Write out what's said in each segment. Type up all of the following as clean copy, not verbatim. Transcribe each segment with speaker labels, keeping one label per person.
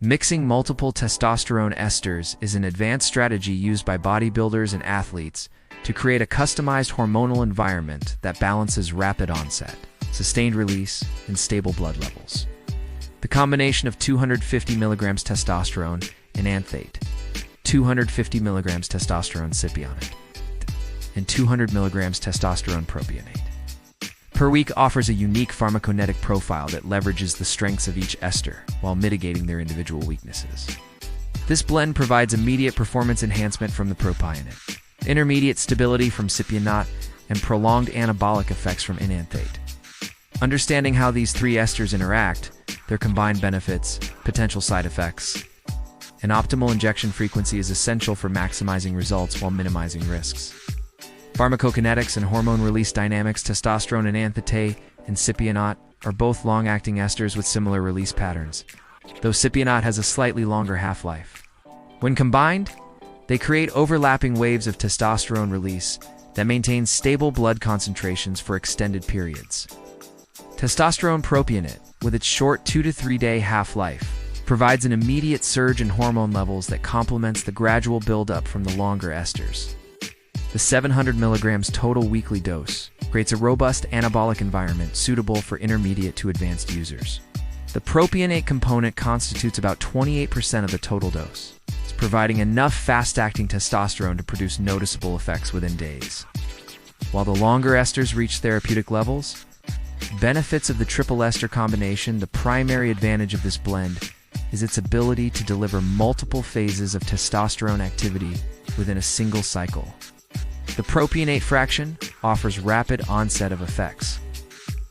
Speaker 1: Mixing multiple testosterone esters is an advanced strategy used by bodybuilders and athletes to create a customized hormonal environment that balances rapid onset, sustained release, and stable blood levels. The combination of 250 mg testosterone, Enanthate, 250 mg testosterone, Cypionate, and 200 mg testosterone, Propionate per week offers a unique pharmacokinetic profile that leverages the strengths of each ester while mitigating their individual weaknesses. This blend provides immediate performance enhancement from the Propionate, intermediate stability from Cypionate, and prolonged anabolic effects from Enanthate. Understanding how these three esters interact, their combined benefits, potential side effects, and optimal injection frequency is essential for maximizing results while minimizing risks. Pharmacokinetics and hormone release dynamics. Testosterone, Enanthate, and Cypionate are both long-acting esters with similar release patterns, though Cypionate has a slightly longer half-life. When combined, they create overlapping waves of testosterone release that maintain stable blood concentrations for extended periods. Testosterone Propionate, with its short 2 to 3 day half-life, provides an immediate surge in hormone levels that complements the gradual buildup from the longer esters. The 700 mg total weekly dose creates a robust anabolic environment suitable for intermediate to advanced users. The propionate component constitutes about 28% of the total dose, providing enough fast-acting testosterone to produce noticeable effects within days. While the longer esters reach therapeutic levels, benefits of the triple ester combination. The primary advantage of this blend is its ability to deliver multiple phases of testosterone activity within a single cycle. The propionate fraction offers rapid onset of effects,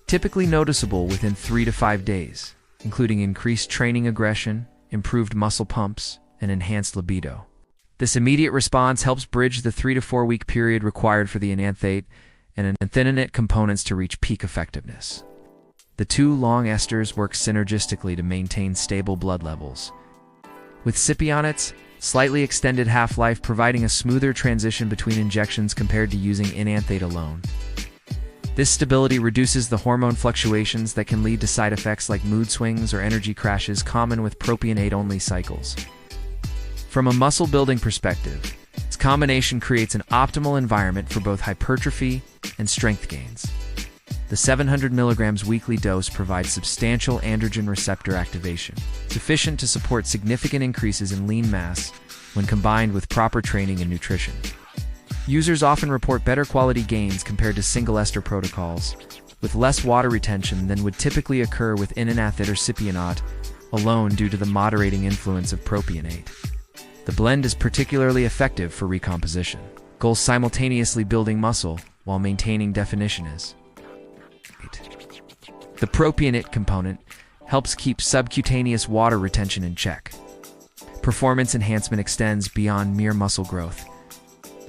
Speaker 1: typically noticeable within 3 to 5 days, including increased training aggression, improved muscle pumps, and enhanced libido. This immediate response helps bridge the 3 to 4 week period required for the Enanthate and Enanthate components to reach peak effectiveness. The two long esters work synergistically to maintain stable blood levels, with Cypionate's slightly extended half-life providing a smoother transition between injections compared to using Enanthate alone. This stability reduces the hormone fluctuations that can lead to side effects like mood swings or energy crashes common with propionate-only cycles. From a muscle-building perspective, its combination creates an optimal environment for both hypertrophy and strength gains. The 700 mg weekly dose provides substantial androgen receptor activation, sufficient to support significant increases in lean mass when combined with proper training and nutrition. Users often report better quality gains compared to single ester protocols, with less water retention than would typically occur with Enanthate or Cypionate alone due to the moderating influence of propionate. The blend is particularly effective for recomposition goals, simultaneously building muscle while maintaining definition. The propionate component helps keep subcutaneous water retention in check. Performance enhancement extends beyond mere muscle growth.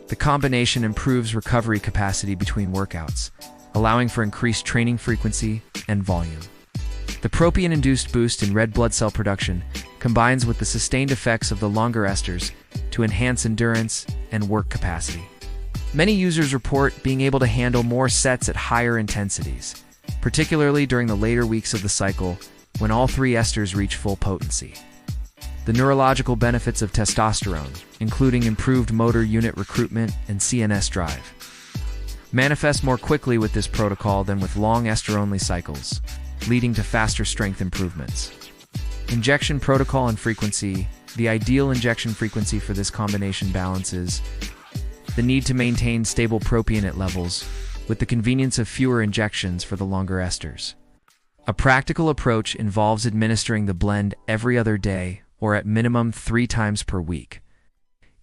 Speaker 1: The combination improves recovery capacity between workouts, allowing for increased training frequency and volume. The propion-induced boost in red blood cell production combines with the sustained effects of the longer esters to enhance endurance and work capacity. Many users report being able to handle more sets at higher intensities, particularly during the later weeks of the cycle when all three esters reach full potency. The neurological benefits of testosterone, including improved motor unit recruitment and CNS drive, manifest more quickly with this protocol than with long ester-only cycles, leading to faster strength improvements. Injection protocol and frequency. The ideal injection frequency for this combination balances the need to maintain stable propionate levels with the convenience of fewer injections for the longer esters. A practical approach involves administering the blend every other day or at minimum 3 times per week.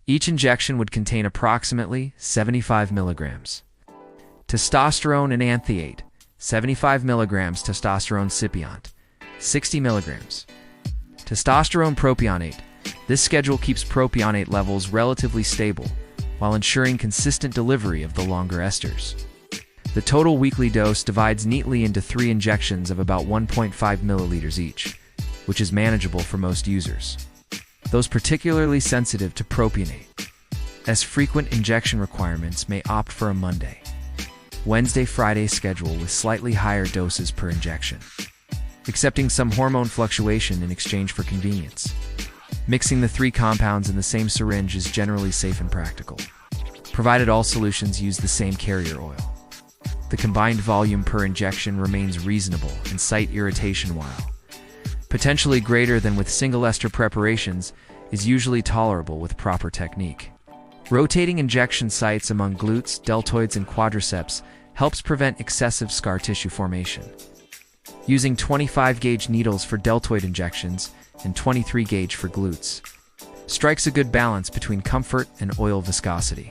Speaker 1: Each injection would contain approximately 75 mg. Testosterone Enanthate, 75 mg. Testosterone Cypionate, 60 mg. Testosterone Propionate. This schedule keeps propionate levels relatively stable while ensuring consistent delivery of the longer esters. The total weekly dose divides neatly into 3 injections of about 1.5 milliliters each, which is manageable for most users. Those particularly sensitive to propionate, as frequent injection requirements, may opt for a Monday, Wednesday, Friday schedule with slightly higher doses per injection. accepting some hormone fluctuation in exchange for convenience. Mixing the 3 compounds in the same syringe is generally safe and practical, provided all solutions use the same carrier oil. The combined volume per injection remains reasonable and site irritation, while potentially greater than with single ester preparations, is usually tolerable with proper technique. Rotating injection sites among glutes, deltoids, and quadriceps helps prevent excessive scar tissue formation. Using 25-gauge needles for deltoid injections and 23-gauge for glutes strikes a good balance between comfort and oil viscosity.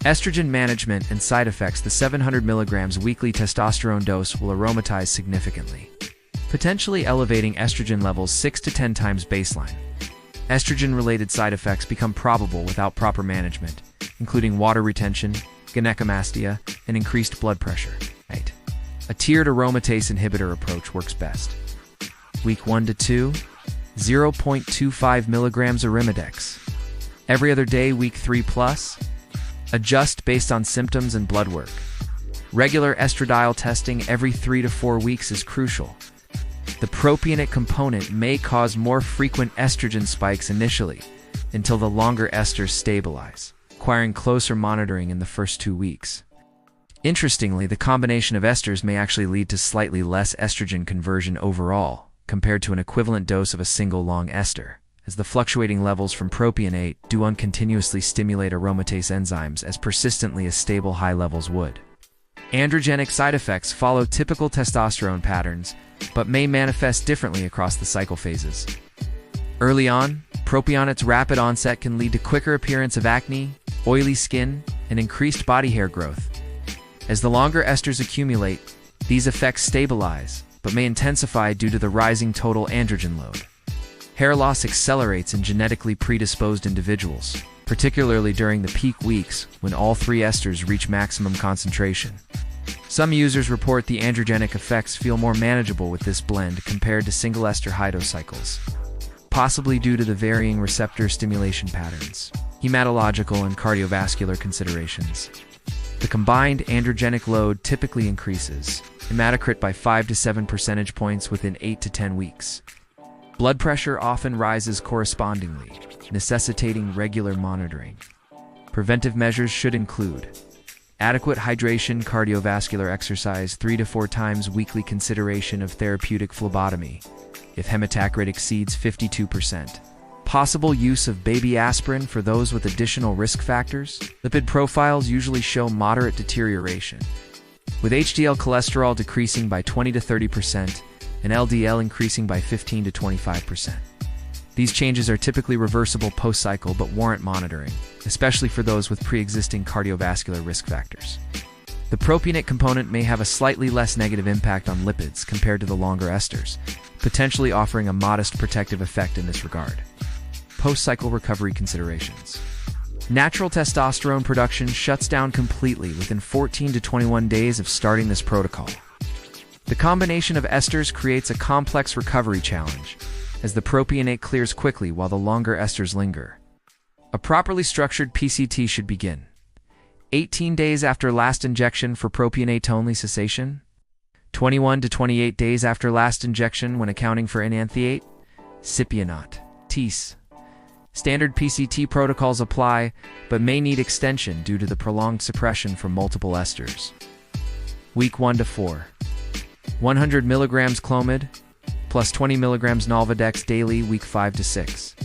Speaker 1: Estrogen management and side effects. The 700 mg weekly testosterone dose will aromatize significantly, potentially elevating estrogen levels 6 to 10 times baseline. Estrogen-related side effects become probable without proper management, including water retention, gynecomastia, and increased blood pressure. A tiered aromatase inhibitor approach works best. Week 1 to 2, 0.25 mg Arimidex. Every other day, week 3 plus. Adjust based on symptoms and blood work. Regular estradiol testing every 3 to 4 weeks is crucial. The propionate component may cause more frequent estrogen spikes initially, until the longer esters stabilize, requiring closer monitoring in the first 2 weeks. Interestingly, the combination of esters may actually lead to slightly less estrogen conversion overall, compared to an equivalent dose of a single long ester, as the fluctuating levels from propionate do uncontinuously stimulate aromatase enzymes as persistently as stable high levels would. Androgenic side effects follow typical testosterone patterns, but may manifest differently across the cycle phases. Early on, propionate's rapid onset can lead to quicker appearance of acne, oily skin, and increased body hair growth. As the longer esters accumulate, these effects stabilize, but may intensify due to the rising total androgen load. Hair loss accelerates in genetically predisposed individuals, particularly during the peak weeks when all 3 esters reach maximum concentration. Some users report the androgenic effects feel more manageable with this blend compared to single ester high-dose cycles, possibly due to the varying receptor stimulation patterns, hematological and cardiovascular considerations. The combined androgenic load typically increases hematocrit by 5 to 7 percentage points within 8 to 10 weeks. Blood pressure often rises correspondingly, necessitating regular monitoring. Preventive measures should include adequate hydration, cardiovascular exercise, 3 to 4 times weekly, consideration of therapeutic phlebotomy if hematocrit exceeds 52%. Possible use of baby aspirin for those with additional risk factors. Lipid profiles usually show moderate deterioration, with HDL cholesterol decreasing by 20 to 30% and LDL increasing by 15 to 25%. These changes are typically reversible post-cycle but warrant monitoring, especially for those with pre-existing cardiovascular risk factors. The propionate component may have a slightly less negative impact on lipids compared to the longer esters, potentially offering a modest protective effect in this regard. Post-cycle recovery considerations. Natural testosterone production shuts down completely within 14 to 21 days of starting this protocol. The combination of esters creates a complex recovery challenge, as the propionate clears quickly while the longer esters linger. A properly structured PCT should begin 18 days after last injection for propionate-only cessation, 21 to 28 days after last injection when accounting for enanthate, Cypionate, TEAS. Standard PCT protocols apply, but may need extension due to the prolonged suppression from multiple esters. Week 1 to 4. 100 mg Clomid, plus 20 mg Nolvadex daily, week 5 to 6.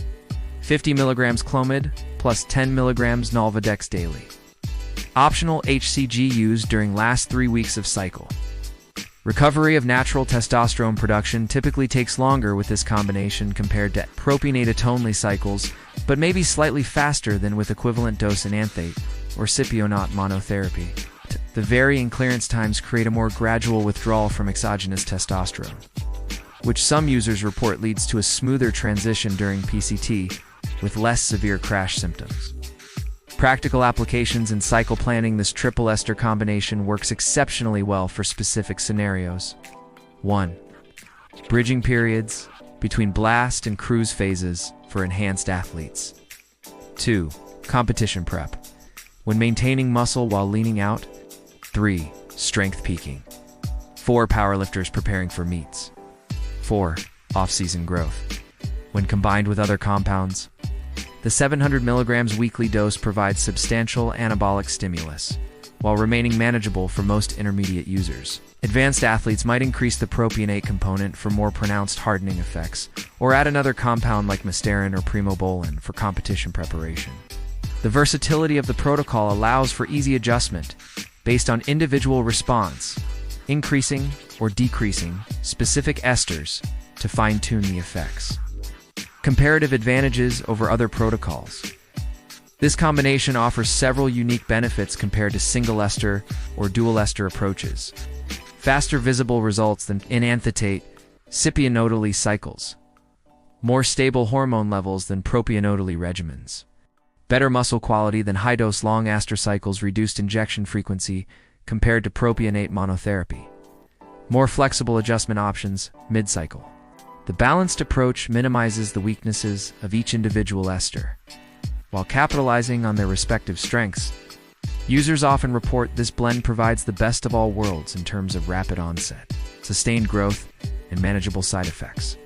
Speaker 1: 50 mg Clomid, plus 10 mg Nolvadex daily. Optional HCG used during last 3 weeks of cycle. Recovery of natural testosterone production typically takes longer with this combination compared to propionate-only cycles, but may be slightly faster than with equivalent dose enanthate or Cypionate monotherapy. The varying clearance times create a more gradual withdrawal from exogenous testosterone, which some users report leads to a smoother transition during PCT with less severe crash symptoms. Practical applications in cycle planning. This triple ester combination works exceptionally well for specific scenarios. 1. Bridging periods between blast and cruise phases for enhanced athletes. 2. Competition prep, when maintaining muscle while leaning out. 3. Strength peaking. 4. Powerlifters preparing for meets. 4. Off-season growth. When combined with other compounds, the 700 mg weekly dose provides substantial anabolic stimulus, while remaining manageable for most intermediate users. Advanced athletes might increase the propionate component for more pronounced hardening effects, or add another compound like mystarin or primobolan for competition preparation. The versatility of the protocol allows for easy adjustment based on individual response, increasing or decreasing specific esters to fine-tune the effects. Comparative advantages over other protocols. This combination offers several unique benefits compared to single-ester or dual-ester approaches. Faster visible results than enanthate cypionately cycles. More stable hormone levels than propionately regimens. Better muscle quality than high-dose long-ester cycles. Reduced injection frequency compared to propionate monotherapy. More flexible adjustment options mid-cycle. The balanced approach minimizes the weaknesses of each individual ester, while capitalizing on their respective strengths. Users often report this blend provides the best of all worlds in terms of rapid onset, sustained growth, and manageable side effects.